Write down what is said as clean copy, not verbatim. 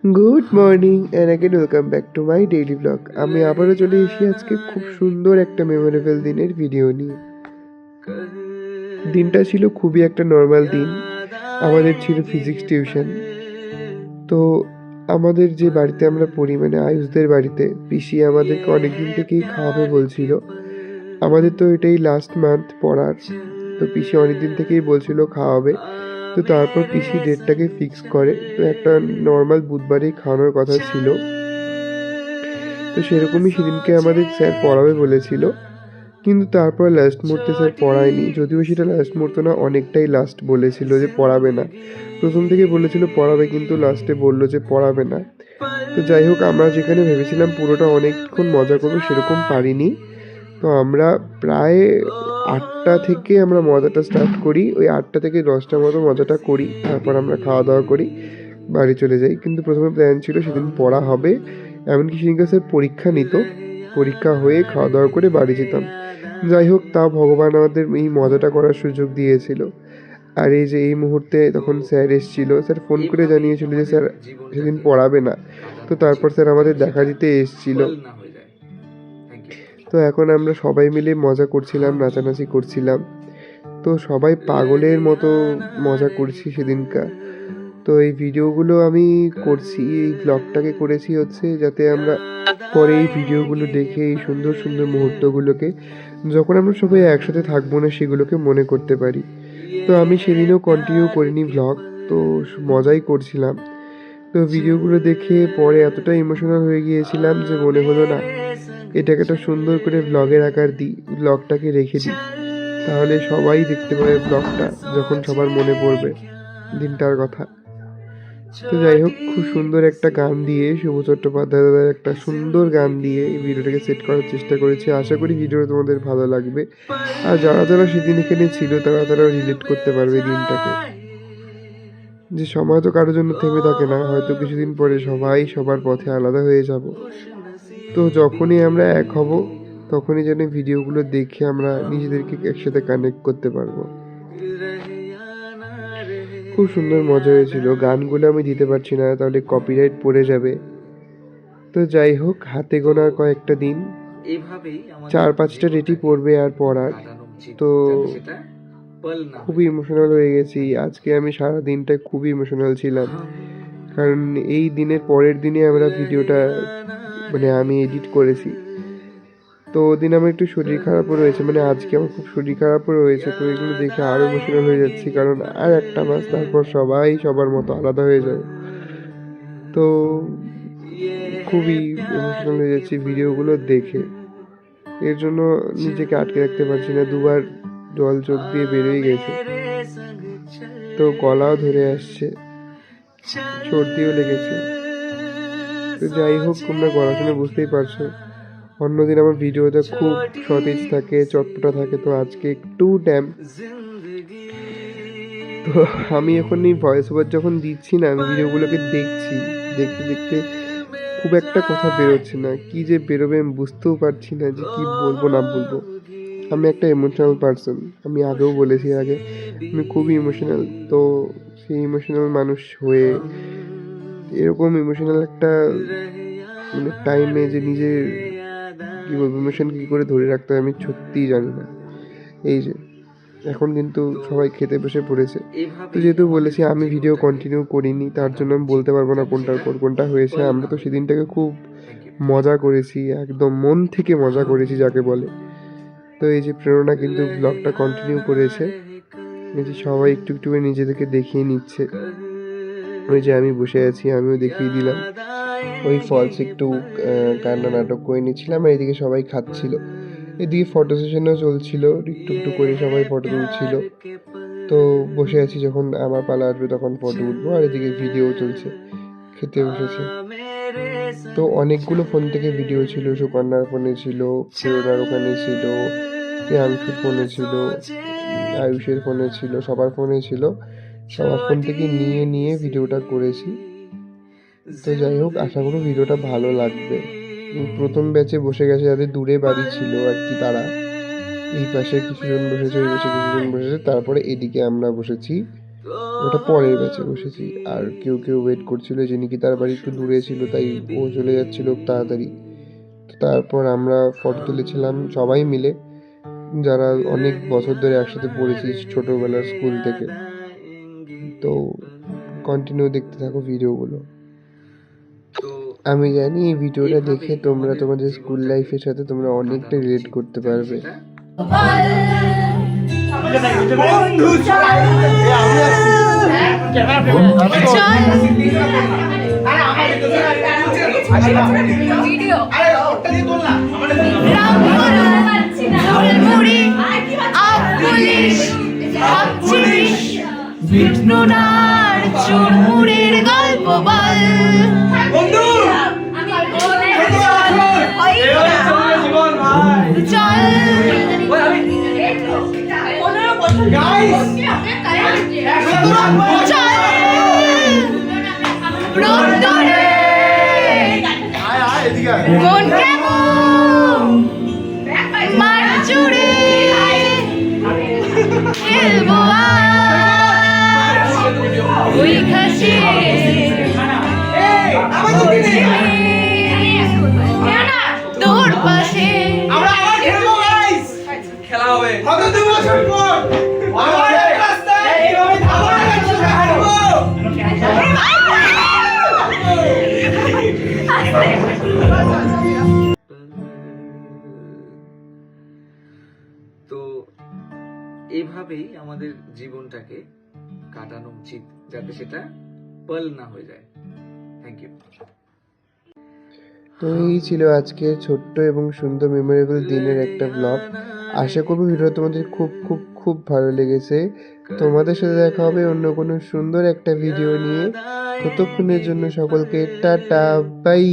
Good morning and again welcome back to my daily blog. আমি আবারও চলে এসেছি আজকে খুব সুন্দর একটা মেমোরেবল দিনের ভিডিও নিয়ে। দিনটা ছিল খুবই একটা নর্মাল দিন। আমাদের ছিল ফিজিক্স টিউশন। তো আমাদের যে বাড়িতে আমরা পড়ি মানে আয়ুষদের বাড়িতে পিসি আমাদেরকে অনেক দিন থেকেই খাওয়াবে বলছিল। আমাদের তো এটাই লাস্ট মান্থ পড়ার, তো পিসি অনেক দিন থেকেই বলছিল খাওয়াবে। তো তারপর পিসি ডেটটাকে ফিক্স করে, তো একটা নর্মাল বুধবারেই খাওয়ানোর কথা ছিল। তো সেরকমই সেদিনকে আমাদের স্যার পড়াবে বলেছিল, কিন্তু তারপর লাস্ট মুহূর্তে স্যার পড়ায়নি। যদিও সেটা লাস্ট মুহূর্ত না, অনেকটাই লাস্ট বলেছিল যে পড়াবে না। প্রথম থেকে বলেছিল পড়াবে, কিন্তু লাস্টে বললো যে পড়াবে না। তো যাই হোক, আমরা যেখানে ভেবেছিলাম পুরোটা অনেকক্ষণ মজা করবো সেরকম পারিনি। তো আমরা প্রায় 8টা থেকে আমরা মজাটা স্টার্ট করি, ওই 8টা থেকে 10টার মতো মজাটা করি, তারপর আমরা খাওয়া দাওয়া করি, বাড়ি চলে যাই। কিন্তু প্রথমে প্ল্যান ছিল সেদিন পড়া হবে, এমনকি সেদিনকে স্যার পরীক্ষা নিত, পরীক্ষা হয়ে খাওয়া দাওয়া করে বাড়ি যেতাম। যাই হোক, তা ভগবান আমাদের এই মজাটা করার সুযোগ দিয়েছিল। আর এই যে এই মুহূর্তে তখন স্যার এসেছিল, স্যার ফোন করে জানিয়েছিল যে স্যার সেদিন পড়াবে না। তো তারপর স্যার আমাদের দেখা দিতে এসেছিল। তো এখন আমরা সবাই মিলে মজা করছিলাম, নাচানাচি করছিলাম। তো সবাই পাগলের মতো মজা করছি সেদিনকার। তো এই ভিডিওগুলো আমি করছি, এই ব্লগটাকে করেছি হচ্ছে যাতে আমরা পরে এই ভিডিওগুলো দেখে এই সুন্দর সুন্দর মুহূর্তগুলোকে, যখন আমরা সবাই একসাথে থাকবো না, সেগুলোকে মনে করতে পারি। তো আমি সেদিনও কন্টিনিউ করিনি ব্লগ, তো মজাই করছিলাম। তো ভিডিওগুলো দেখে পরে এতটা ইমোশনাল হয়ে গিয়েছিলাম যে মনে হলো না, এটাকে একটা সুন্দর করে ব্লগের আকার দিই, ব্লগটাকে রেখে দিই, তাহলে সবাই দেখতে পাবে ব্লগটা যখন সবার মনে পড়বে দিনটার কথা। তো যাই হোক, খুব সুন্দর একটা গান দিয়ে, শুভ চট্টোপাধ্যায় দাদার একটা সুন্দর গান দিয়ে এই ভিডিওটাকে সেট করার চেষ্টা করেছি। আশা করি ভিডিওটা তোমাদের ভালো লাগবে। আর যারা যারা সেদিন এখানে ছিল তারা রিলেট করতে পারবে দিনটাকে, যে সময় তো কারোর জন্য থেমে থাকে না, হয়তো কিছুদিন পরে সবাই সবার পথে আলাদা হয়ে যাব। তো যখনই আমরা এক হব, তখনই যেন ভিডিওগুলো দেখে আমরা নিজেদেরকে একসাথে কানেক্ট করতে পারবো। খুব সুন্দর মজা হয়েছিল। গানগুলো আমি দিতে পারছি না, তাহলে কপিরাইট পড়ে যাবে। তো যাই হোক, হাতে গোনা কয়েকটা দিন, 4-5টা রেটি পড়বে আর পড়ার। তো খুবই ইমোশনাল হয়ে গেছি আজকে। আমি সারা দিনটা খুবই ইমোশনাল ছিলাম, কারণ এই দিনের পরের দিনে আমরা ভিডিওটা মানে আমি এডিট করেছি। তো ওদিন আমার একটু শরীর খারাপও রয়েছে, মানে আজকে আমার খুব শরীর খারাপও রয়েছে। তো এগুলো দেখে আরও ইমোশনাল হয়ে যাচ্ছি, কারণ আর একটা মাস তারপর সবাই সবার মতো আলাদা হয়ে যাবে। তো খুবই ইমোশনাল হয়ে যাচ্ছি ভিডিওগুলো দেখে। এর জন্য নিজেকে আটকে রাখতে পারছি না, দুবার জল চোখ দিয়ে বেরিয়ে গেছে। তো গলাও ধরে আসছে, সর্দিও লেগেছে। তো যাই হোক, তোমরা গলা শুনে বুঝতেই পারছো। অন্যদিন আমার ভিডিওটা খুব সতেজ থাকে, চটপটা থাকে, তো আজকে একটু ড্যাম। তো আমি এখন এই ভয়েস ওভার যখন দিচ্ছি না, আমি ভিডিওগুলোকে দেখছি, দেখতে দেখতে খুব একটা কথা বেরোচ্ছে না, কি যে বেরোবে আমি বুঝতেও পারছি না যে কি বলবো না বলবো। আমি একটা ইমোশনাল পার্সন, আমি আগেও বলেছি আগে, আমি খুবই ইমোশনাল। তো সেই ইমোশনাল মানুষ হয়ে এরকম ইমোশনাল একটা মানে টাইমে যে নিজের কী বলবো ইমোশন কী করে ধরে রাখতে হয় আমি সত্যিই জানি না। এই যে এখন কিন্তু সবাই খেতে বসে পড়েছে। তো যেহেতু বলেছি আমি ভিডিও কন্টিনিউ করিনি, তার জন্য আমি বলতে পারবো না কোনটার পর কোনটা হয়েছে। আমরা তো সেদিনটাকে খুব মজা করেছি, একদম মন থেকে মজা করেছি যাকে বলে। তো এই যে প্রেরণা কিন্তু ব্লগটা কন্টিনিউ করেছে, এই যে সবাই একটু একটু করে নিজেদেরকে দেখিয়ে নিচ্ছে। ওই যে আমি বসে আছি, আমিও দেখিয়ে দিলাম। ওই ফলস একটু কান্না নাটক করে নিচ্ছিলাম, আর এদিকে সবাই খাচ্ছিল। এদিকে ফটো সেশনও চলছিল, একটু একটু করে সবাই ফটো তুলছিল। তো বসে আছি, যখন আমার পালা আসবে তখন ফটো উঠবো, আর এদিকে ভিডিও চলছে, খেতে বসেছে। তো অনেকগুলো ফোন থেকে ভিডিও ছিল, সুকন্যার ফোনে ছিল, প্রেরণার ওখানে ছিল, প্রিয়াংশুর ফোনে ছিল, আয়ুষের ফোনে ছিল, সবার ফোনে ছিল। সবার ফোন থেকে নিয়ে নিয়ে ভিডিওটা করেছি। তো যাই হোক, আশা করি ভিডিওটা ভালো লাগবে। প্রথম ব্যাচে বসে গেছে যাদের দূরে বাড়ি ছিল আর কি, তারা এই পাশে কিছুজন বসেছে, ওই পাশে কিছুজন বসেছে, তারপরে এদিকে আমরা বসেছি ওটা পরের ব্যাচে বসেছি। আর কেউ কেউ ওয়েট করছিল, যে নাকি তার বাড়ি একটু দূরে ছিল, তাই ও চলে যাচ্ছিল তাড়াতাড়ি। তো তারপর আমরা ফটো তুলেছিলাম সবাই মিলে, যারা অনেক বছর ধরে একসাথে পড়েছি ছোটোবেলার স্কুল থেকে। তো কন্টিনিউ দেখতে থাকো ভিডিওগুলো। আমি জানি এই ভিডিওটা দেখে তোমরা তোমাদের স্কুল লাইফের সাথে তোমরা অনেকটা রিলেট করতে পারবে। বিষ্ণুনার চুরমুড়ের গল্প বল চল মন কেমন মার জুড়ে খেলবো আজ ওই ঘাসে তোর পাশে খেলা হবে কত 2 বছর পর আবার এক রাস্তায় এইভাবে ধাওয়া একসাথে হাঁটবো। তো এইভাবেই আমাদের জীবনটাকে কাটানো উচিত, যাতে সেটা পাল না হয়ে যায়। Thank you. তো এই ছিল আজকের ছোট্ট এবং সুন্দর মেমোরেবল দিনের একটা ব্লগ। আশা করবো ভিডিও তোমাদের খুব খুব খুব ভালো লেগেছে। তোমাদের সাথে দেখা হবে অন্য কোনো সুন্দর একটা ভিডিও নিয়ে। ততক্ষণের জন্য সকলকে টাটা বাই।